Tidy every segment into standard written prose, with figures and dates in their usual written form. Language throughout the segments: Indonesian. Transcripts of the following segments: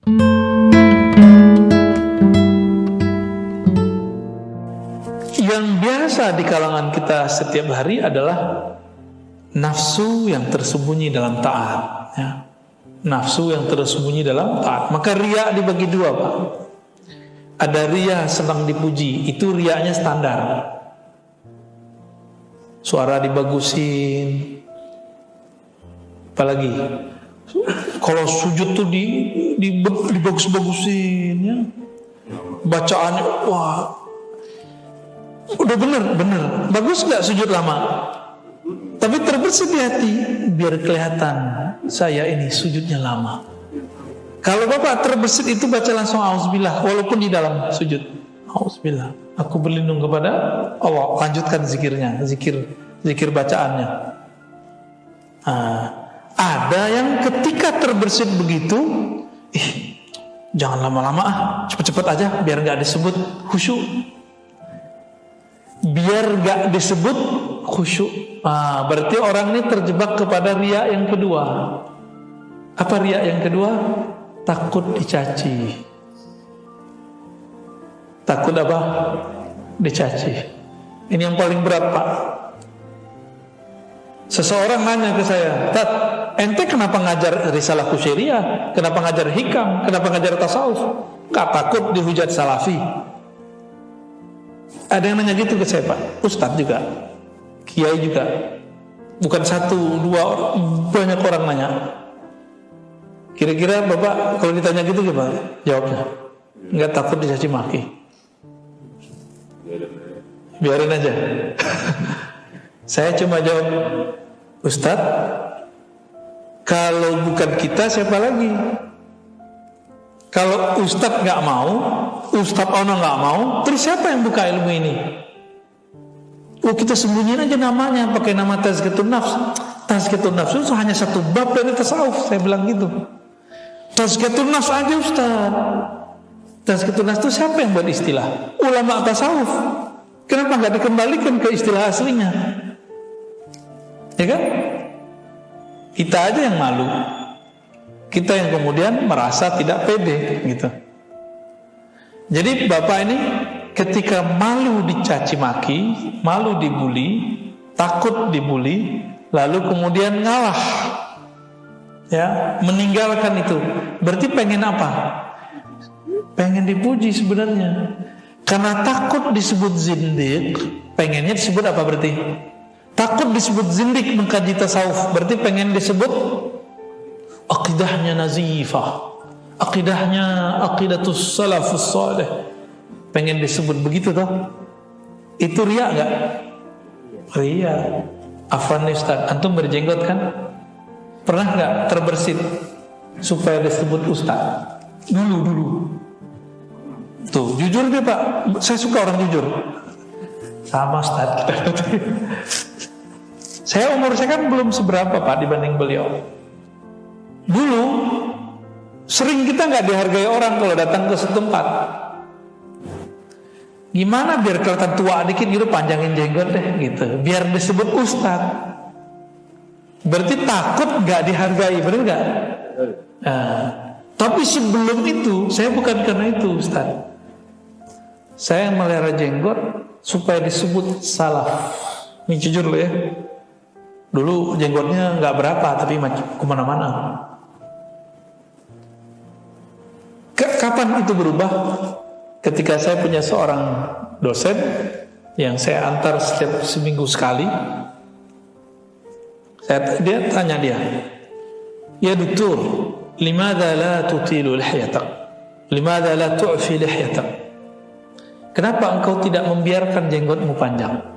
Yang biasa di kalangan kita setiap hari adalah nafsu yang tersembunyi dalam taat, ya. Nafsu yang tersembunyi dalam taat. Maka riya dibagi dua, Pak. Ada riya senang dipuji, itu riyanya standar. Suara dibagusin. Apalagi kalau sujud tuh dibagus-bagusin, ya. Bacaannya, wah, udah bener, bagus nggak sujud lama? Tapi terbersih di hati, biar kelihatan saya ini sujudnya lama. Kalau Bapak terbersih itu baca langsung auzubillah, walaupun di dalam sujud. Auzubillah, aku berlindung kepada Allah. Lanjutkan zikirnya, zikir bacaannya. Ada yang ketika terbersih begitu, jangan lama-lama, cepet-cepet aja, biar nggak disebut khusyuk. Biar gak disebut khusyuk. Berarti orang ini terjebak kepada riya yang kedua. Apa riya yang kedua? Takut dicaci. Takut apa? Dicaci. Ini yang paling berat, Pak. Seseorang nanya ke saya, "Tat, ente kenapa ngajar risalah Kusyairiyah? Kenapa ngajar hikam? Kenapa ngajar tasawuf? Gak takut dihujat salafi?" Ada yang nanya gitu ke saya, Pak. Ustadz juga, kiai juga. Bukan satu, dua, banyak orang nanya. Kira-kira Bapak kalau ditanya gitu gimana jawabnya? Nggak takut dicaci maki? Biarin aja. Saya cuma jawab, Ustadz, kalau bukan kita siapa lagi? Kalau Ustadz nggak mau, Ustadz Ono nggak mau, terus siapa yang buka ilmu ini? Oh, kita sembunyiin aja namanya, pakai nama Tazkiyatun Nafs. Tazkiyatun Nafs itu hanya satu bab dari tasawuf, saya bilang gitu. Tazkiyatun Nafs aja Ustadz. Tazkiyatun Nafs itu siapa yang buat istilah? Ulama tasawuf. Kenapa nggak dikembalikan ke istilah aslinya? Ya kan? Kita aja yang malu. Kita yang kemudian merasa tidak pede gitu. Jadi Bapak ini ketika malu dicaci maki, malu dibuli, takut dibuli, lalu kemudian ngalah, ya, meninggalkan itu. Berarti pengen apa? Pengen dipuji sebenarnya. Karena takut disebut zindik, pengennya disebut apa berarti? Takut disebut zindik mengkaji tasawuf, berarti pengen disebut akidahnya nazifah, akidahnya aqidatus salafus salih, pengen disebut begitu toh. Itu riya enggak? Riya. Afwan Ustaz, antum berjenggot kan? Pernah enggak terbersit supaya disebut Ustaz? Dulu. Tuh, jujur deh Pak, saya suka orang jujur. Sama Ustaz. Umur saya kan belum seberapa Pak dibanding beliau. Dulu sering kita nggak dihargai orang kalau datang ke setempat. Gimana biar kelihatan tua dikit gitu, panjangin jenggot deh gitu, biar disebut ustadz. Berarti takut nggak dihargai, benar nggak? Tapi sebelum itu saya bukan karena itu ustadz. Saya melihara jenggot supaya disebut salaf. Ini jujur loh ya. Dulu jenggotnya nggak berapa, tapi kemana-mana. Kapan itu berubah? Ketika saya punya seorang dosen yang saya antar setiap seminggu sekali. Dia tanya ya doktor, limadha la tutilu lihyatak? Limadha la tu'fi lihyatak? Kenapa engkau tidak membiarkan jenggotmu panjang?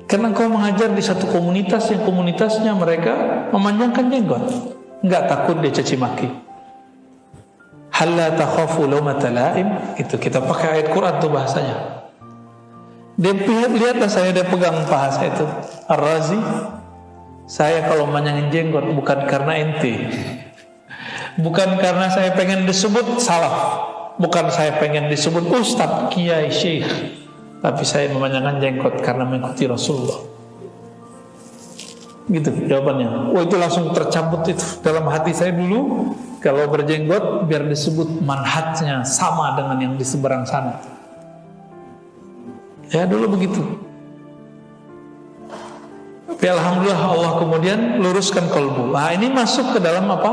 Karena engkau mengajar di satu komunitas yang komunitasnya mereka memanjangkan jenggot, enggak takut dia caci maki. Halla takhafu lawmata la'im, itu kita pakai ayat Quran tuh bahasanya. Dia lihatlah saya, dia pegang paha saya itu, Ar-Razi. Saya kalau manjangin jenggot bukan karena ente, bukan karena saya pengen disebut salaf, bukan saya pengen disebut ustadz, kiai, syekh, tapi saya memanjangkan jenggot karena mengikuti Rasulullah. Gitu jawabannya. Itu langsung tercabut itu dalam hati saya dulu. Kalau berjenggot biar disebut manhajnya sama dengan yang di seberang sana. Ya dulu begitu. Tapi alhamdulillah Allah kemudian luruskan kolbu. Nah ini masuk ke dalam apa?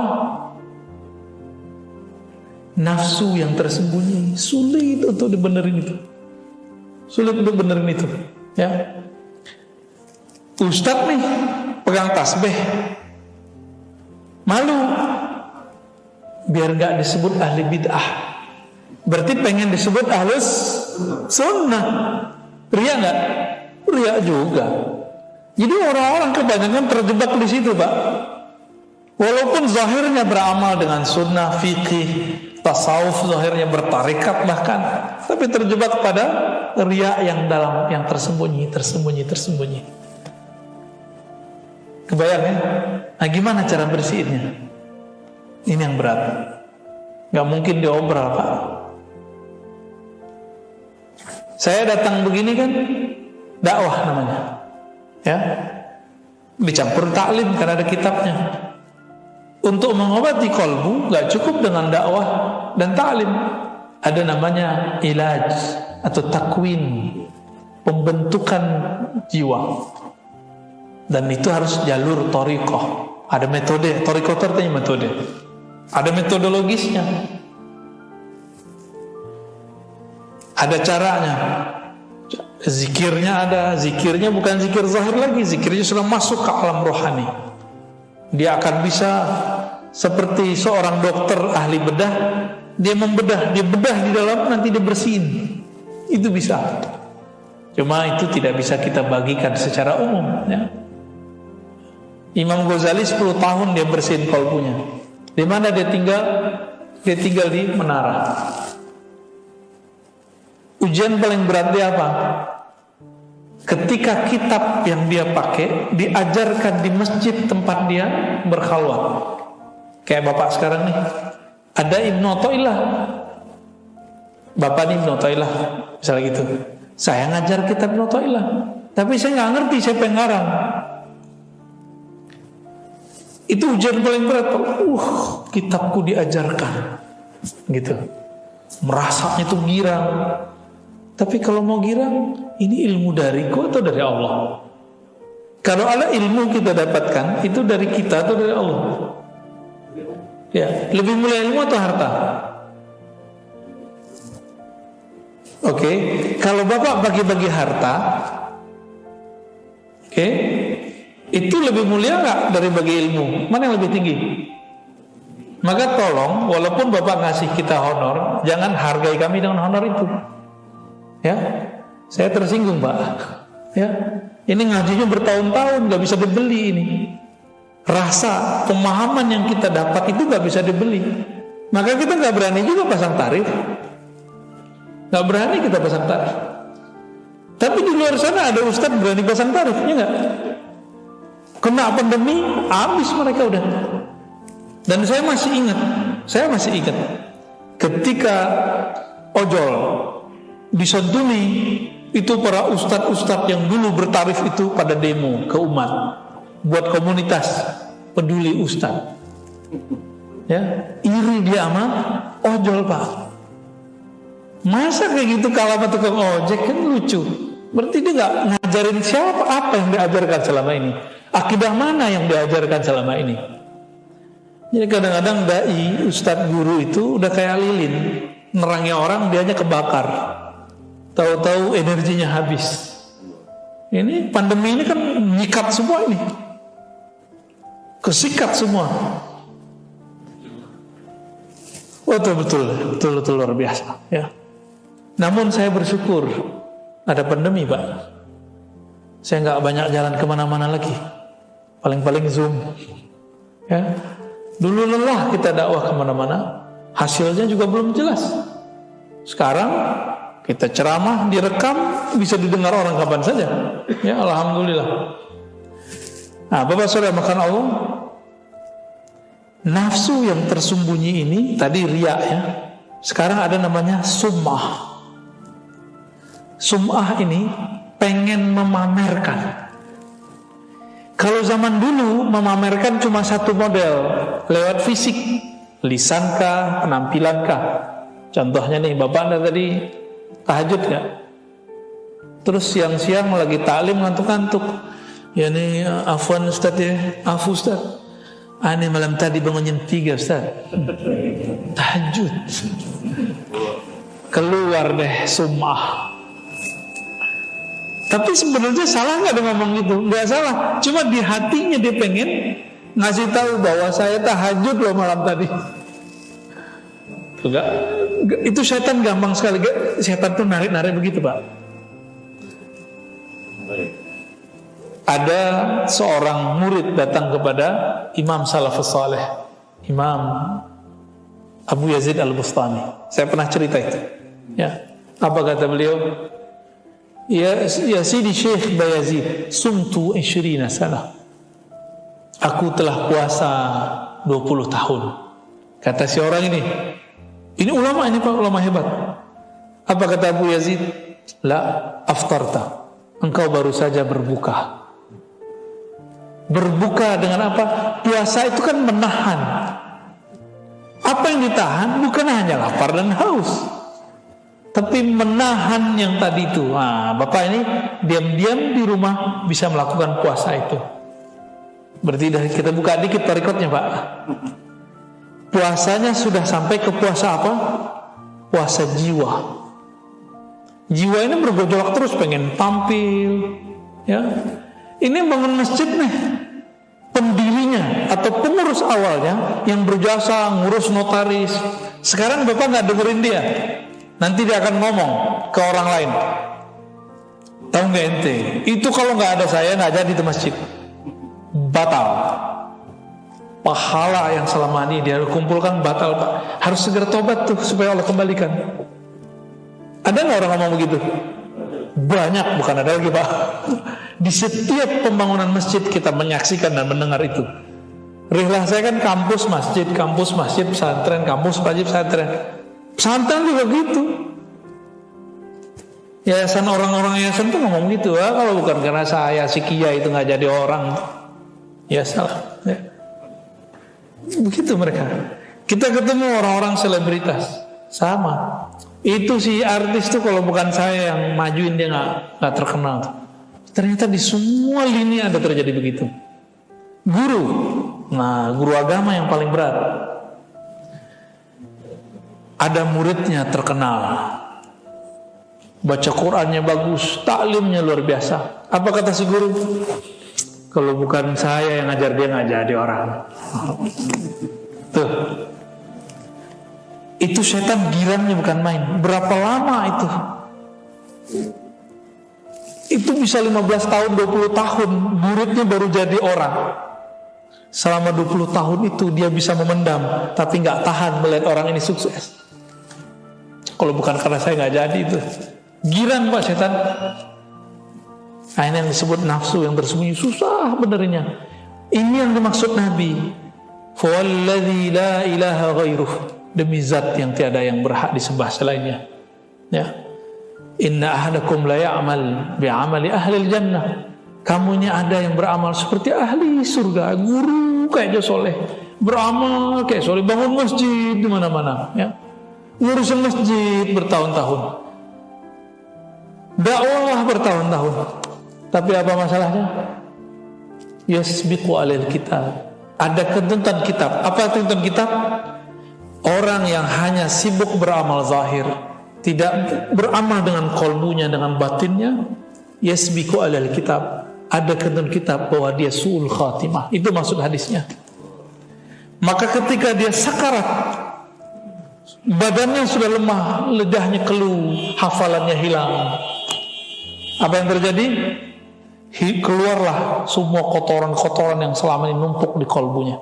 Nafsu yang tersembunyi. Sulit untuk dibenerin itu. Sulit untuk benerin itu. Ya. Ustadz nih pegang tasbih, malu biar gak disebut ahli bid'ah. Berarti pengen disebut ahlus sunnah. Ria gak? Ria juga. Jadi orang-orang kebanyakan terjebak di situ, Pak. Walaupun zahirnya beramal dengan sunnah, fikih, tasawuf, zahirnya bertarikat bahkan, tapi terjebak pada ria yang dalam, yang tersembunyi. Kebayang ya? Nah gimana cara bersihinnya? Ini yang berat. Gak mungkin diobral, Pak. Saya datang begini kan, dakwah namanya. Ya, dicampur taklim karena ada kitabnya. Untuk mengobati kolbu gak cukup dengan dakwah dan taklim. Ada namanya ilaj atau takwin, pembentukan jiwa. Dan itu harus jalur thariqah. Ada metode, thariqah itu artinya metode. Ada metodologisnya. Ada caranya. Zikirnya ada. Zikirnya bukan zikir zahir lagi. Zikirnya sudah masuk ke alam rohani. Dia akan bisa seperti seorang dokter ahli bedah. Dia membedah, dia bedah di dalam, nanti dia bersihin. Itu bisa. Cuma itu tidak bisa kita bagikan secara umum ya. Imam Ghazali 10 tahun dia bersihin kolbunya. Di mana dia tinggal? Dia tinggal di menara. Ujian paling berat dia apa? Ketika kitab yang dia pakai diajarkan di masjid tempat dia berkhalwat. Kayak bapak sekarang nih. Ada Ibnu Athaillah. Bapak nih Ibnu Athaillah, misalnya gitu. Saya ngajar kitab Ibnu Athaillah, tapi saya nggak ngerti siapa yang ngarang. Itu ujian paling berat. Kitabku diajarkan, gitu. Merasanya itu girang. Tapi kalau mau girang, ini ilmu dariku atau dari Allah? Kalau ada ilmu kita dapatkan, itu dari kita atau dari Allah? Ya, lebih mulia ilmu atau harta? Oke, kalau bapak bagi-bagi harta, oke, itu lebih mulia nggak dari bagi ilmu? Mana yang lebih tinggi? Maka tolong, walaupun bapak ngasih kita honor, jangan hargai kami dengan honor itu. Ya, saya tersinggung, Pak. Ya, ini ngajinya bertahun-tahun, nggak bisa dibeli ini. Rasa pemahaman yang kita dapat itu nggak bisa dibeli. Maka kita nggak berani juga pasang tarif. Nggak berani kita pasang tarif. Tapi di luar sana ada ustadz berani pasang tarif, ya nggak? Kena pandemi, habis mereka udah. Dan saya masih ingat, ketika ojol disantuni, itu para ustadz-ustadz yang dulu bertarif itu pada demo ke umat, buat komunitas peduli ustadz. Ya, iri dia sama ojol, Pak. Masa kayak gitu kalah sama tukang ojek, kan lucu. Berarti dia nggak ngajarin siapa, apa yang diajarkan selama ini, akidah mana yang diajarkan selama ini. Jadi kadang-kadang dai, ustadz, guru itu udah kayak lilin, nerangi orang dia hanya kebakar, tahu-tahu energinya habis. Ini pandemi ini kan nyikat semua ini, kesikat semua. Betul luar biasa ya. Namun saya bersyukur ada pandemi, Pak. Saya nggak banyak jalan kemana-mana lagi, paling-paling Zoom ya. Dulu lelah kita dakwah kemana-mana, hasilnya juga belum jelas. Sekarang kita ceramah, direkam, bisa didengar orang kapan saja. Ya, alhamdulillah. Nah, Bapak Saudara makan Allah, nafsu yang tersembunyi ini tadi riya ya. Sekarang ada namanya sum'ah. Sum'ah ini pengen memamerkan. Kalau zaman dulu memamerkan cuma satu model, lewat fisik, lisankah, penampilankah. Contohnya nih, bapak anda tadi tahajud gak? Terus siang-siang lagi taklim ngantuk-ngantuk. Ya nih, afwan Ustaz ya, afu Ustaz. Ini malam tadi bangun jam 3 Ustaz. Tahajud. Keluar deh sum'ah. Tapi sebenarnya salah nggak dia ngomong gitu? Nggak salah. Cuma di hatinya dia pengen ngasih tahu bahwa saya tahajud loh malam tadi. Enggak, itu setan gampang sekali. Setan tuh narik-narik begitu, Pak. Ada seorang murid datang kepada Imam Salafus Saleh, Imam Abu Yazid Al-Bustami. Saya pernah cerita itu. Ya, apa kata beliau? Ya Sidi Syekh Bayazid, sumtu 20 sana. Aku telah puasa 20 tahun. Kata si orang ini ulama, ini Pak, ulama hebat. Apa kata Abu Yazid? La aftarta. Engkau baru saja berbuka. Berbuka dengan apa? Puasa itu kan menahan. Apa yang ditahan bukan hanya lapar dan haus, tapi menahan yang tadi itu. Nah, bapak ini diam-diam di rumah bisa melakukan puasa itu. Berarti kita buka dikit tarikotnya, Pak. Puasanya sudah sampai ke puasa apa? Puasa jiwa. Jiwa ini bergejolak terus, pengen tampil, ya. Ini bangun masjid nih, pendirinya atau pengurus awalnya yang berjasa ngurus notaris. Sekarang bapak nggak dengerin dia, nanti dia akan ngomong ke orang lain. Tahu nggak ente? Itu kalau nggak ada saya nggak jadi di masjid, batal. Pahala yang selama ini dia kumpulkan batal, Pak. Harus segera tobat tuh supaya Allah kembalikan. Ada nggak orang ngomong begitu? Banyak, bukan ada lagi, Pak. Di setiap pembangunan masjid kita menyaksikan dan mendengar itu. Rihlah saya kan kampus masjid, pesantren, kampus masjid, pesantren. Pesantren juga gitu. Yayasan, orang-orang yayasan tuh ngomong gitu. Kalau bukan karena saya si kiai itu nggak jadi orang, ya salah. Ya. Begitu mereka. Kita ketemu orang-orang selebritas, sama. Itu si artis tuh kalau bukan saya yang majuin dia nggak terkenal. Ternyata di semua lini ada terjadi begitu. Guru, nah guru agama yang paling berat. Ada muridnya terkenal, baca Qur'annya bagus, taklimnya luar biasa. Apa kata si guru? Kalau bukan saya yang ngajar dia nggak jadi orang. Tuh. Itu setan girangnya bukan main. Berapa lama itu? Itu bisa 15 tahun, 20 tahun muridnya baru jadi orang. Selama 20 tahun itu dia bisa memendam, tapi gak tahan melihat orang ini sukses. Kalau bukan karena saya gak jadi itu. Girang, Pak, setan. Nah, ini yang disebut nafsu yang bersembunyi. Susah benernya. Ini yang dimaksud Nabi. Fawalladzi la ilaha ghairuh. Demi zat yang tiada yang berhak disembah selainnya. Ya. Inna ahadakum la ya'mal bi'amali ahli jannah. Kamunya ada yang beramal seperti ahli surga, guru kayak soleh, beramal kayak soleh, bangun masjid di mana-mana, ya. Ngurusin masjid bertahun-tahun, dakwah bertahun-tahun. Tapi apa masalahnya? Yasbiqu alal kitab. Ada ketentuan kitab. Apa ketentuan kitab? Orang yang hanya sibuk beramal zahir, tidak beramal dengan kolbunya, dengan batinnya, yasbiqu alal kitab. Ada ketentuan kitab bahwa dia su'ul khatimah. Itu maksud hadisnya. Maka ketika dia sakarat, badannya sudah lemah, lidahnya keluh, hafalannya hilang. Apa yang terjadi? Keluarlah semua kotoran-kotoran yang selama ini numpuk di kolbunya.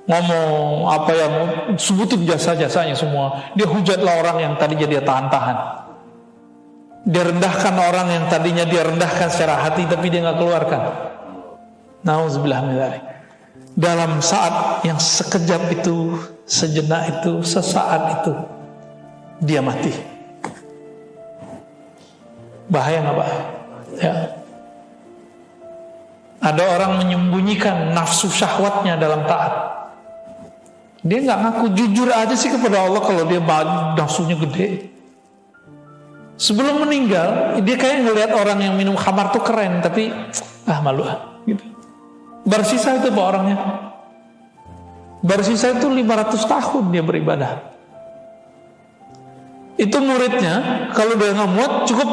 Ngomong apa yang sebutin jasa-jasanya semua. Dia hujatlah orang yang tadinya dia tahan-tahan. Dia rendahkan orang yang tadinya dia rendahkan secara hati, tapi dia nggak keluarkan. Nauzubillah min dzalik. Dalam saat yang sekejap itu, sejenak itu, sesaat itu, dia mati. Bahaya nggak, Pak? Ya. Ada orang menyembunyikan nafsu syahwatnya dalam taat. Dia nggak ngaku, jujur aja sih kepada Allah kalau dia nafsunya gede. Sebelum meninggal, dia kayak ngelihat orang yang minum khamar tuh keren, tapi malu gitu. Bersisa itu Pak orangnya. Bersisa itu 500 tahun dia beribadah. Itu muridnya, kalau dia nggak muat, cukup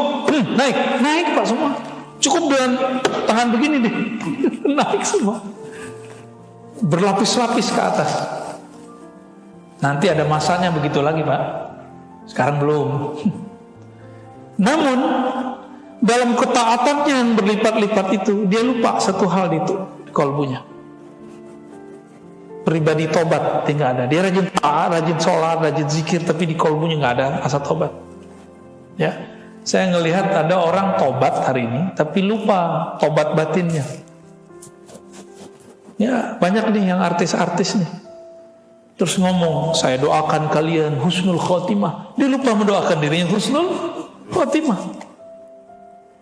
naik Pak semua. Cukup dengan tangan begini deh, naik semua, berlapis-lapis ke atas. Nanti ada masanya begitu lagi Pak. Sekarang belum. Namun dalam ketaatannya yang berlipat-lipat itu, dia lupa satu hal itu di kalbunya. Pribadi tobat tinggal ada. Dia rajin taat, rajin sholat, rajin zikir, tapi di kalbunya nggak ada asa tobat. Ya, saya ngelihat ada orang tobat hari ini, tapi lupa tobat batinnya. Ya, banyak nih yang artis-artis nih. Terus ngomong, saya doakan kalian husnul khotimah. Dia lupa mendoakan dirinya husnul khotimah.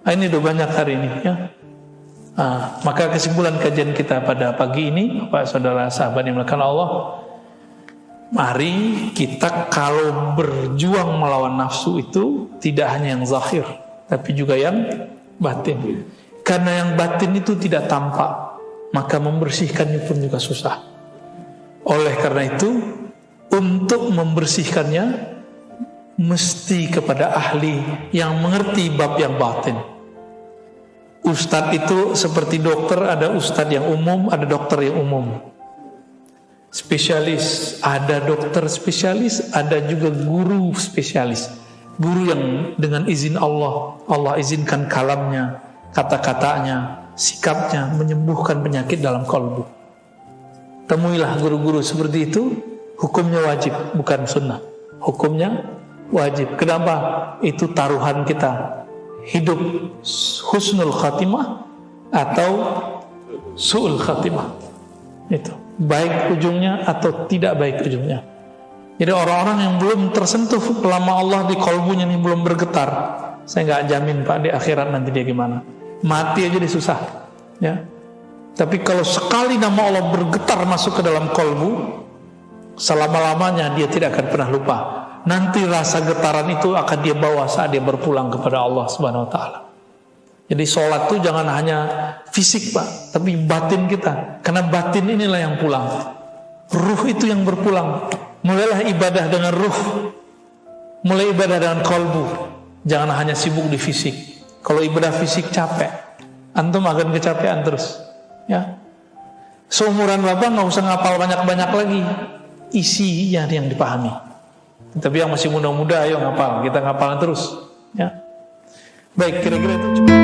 Ini udah banyak hari ini ya. Maka kesimpulan kajian kita pada pagi ini, Bapak Saudara sahabat yang dimuliakan Allah, mari kita kalau berjuang melawan nafsu itu tidak hanya yang zahir, tapi juga yang batin. Karena yang batin itu tidak tampak, maka membersihkannya pun juga susah. Oleh karena itu, untuk membersihkannya mesti kepada ahli yang mengerti bab yang batin. Ustadz itu seperti dokter, ada ustadz yang umum, ada dokter yang umum. Spesialis, ada dokter spesialis, ada juga guru spesialis. Guru yang dengan izin Allah, Allah izinkan kalamnya, kata-katanya, sikapnya menyembuhkan penyakit dalam kalbu. Temuilah guru-guru seperti itu, hukumnya wajib, bukan sunnah. Hukumnya wajib. Kenapa? Itu taruhan kita. Hidup husnul khatimah atau su'ul khatimah. Itu baik ujungnya atau tidak baik ujungnya. Jadi orang-orang yang belum tersentuh lama Allah di kalbunya ini belum bergetar, saya nggak jamin Pak di akhirat nanti dia gimana. Mati aja dia susah ya. Tapi kalau sekali nama Allah bergetar masuk ke dalam kalbu, selama-lamanya dia tidak akan pernah lupa. Nanti rasa getaran itu akan dia bawa saat dia berpulang kepada Allah Subhanahu wa taala. Jadi sholat itu jangan hanya fisik Pak, tapi batin kita. Karena batin inilah yang pulang. Ruh itu yang berpulang. Mulailah ibadah dengan ruh. Mulai ibadah dengan kalbu. Jangan hanya sibuk di fisik. Kalau ibadah fisik capek, antum akan kecapean terus. Ya. Seumuran Bapak nggak usah ngapal banyak-banyak lagi. Isinya yang dipahami. Tapi yang masih muda-muda ayo ngapal, kita ngapal terus ya. Baik, kira-kira itu cukup.